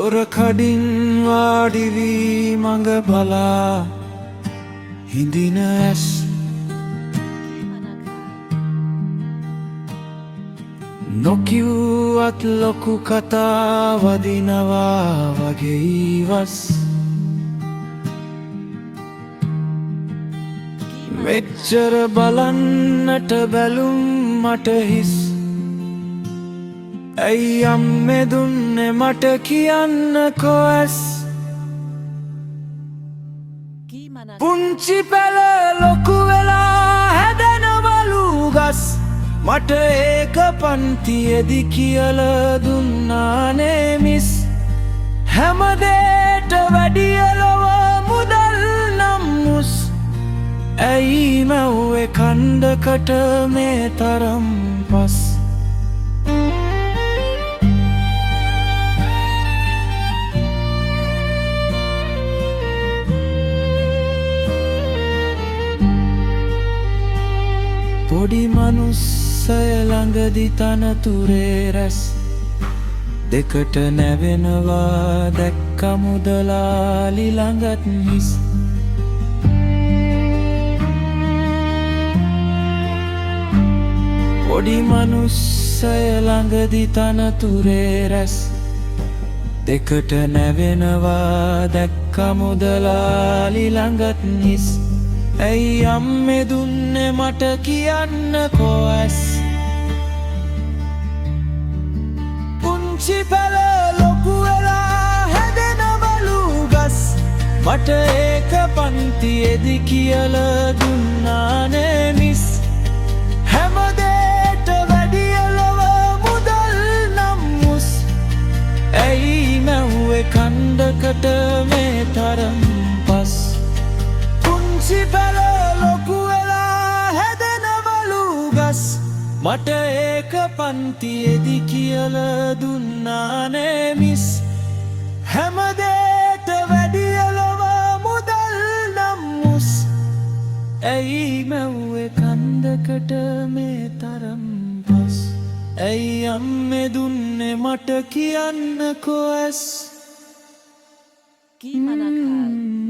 දොර කඩින් වාඩි වී මඟ බලා හිඳින ඇස් නොකිව්වත් ලොකු කතා වදිනවා වගේ ඉවස් මෙච්චර බලන්නට බැලුම් මට හිස් ඇයි අම්මේ දුන්නේ මට කියන්නකෝ ඇස් පුංචි පැල ලොකු වෙලා හැදෙනවලු ගස් මට ඒක පන්තියේදි කියලා දුන්නානේ මිස් හැමදේට වැඩිය ලොව මුදල් නම් මුස් ඇයි මැව්වේ කණ්ඩකට මේ තරම් පස් පොඩි මනුස්සය ළඟදි තනතුරේ රැස් දෙකට නැවෙනවා දැක්ක මුදලාලි ළඟත් හිස් පොඩි මනුස්සය ළඟදි තනතුරේ රැස් දෙකට නැවෙනවා දැක්ක මුදලාලි ළඟත් හිස් ඇයි අම්මේ දුන්නේ මට කියන්නකෝ ඇස් පුංචි පැල ලොකු වෙලා හැදෙනවලු ගස් මට ඒක පන්තියේදි කියලා දුන්නානේ මිස් හැමදේට වැඩිය ලොව මුදල් නම් මුස් ඇයි මැව්වේ කණ්ඩකට මේ තරම් පස් පුංචි පැල ලොකු වෙලා හැදෙනවලු ගස් මට ඒක පන්තියේදි කියලා දුන්නානේ මිස් හැමදේට වැඩිය ලොව මුදල් නම් මුස් ඇයි මැව්වේ කණ්ඩකට මේ තරම් පස් ඇයි අම්මේ දුන්නේ මට කියන්නකෝ ඇස් Gimana Kal?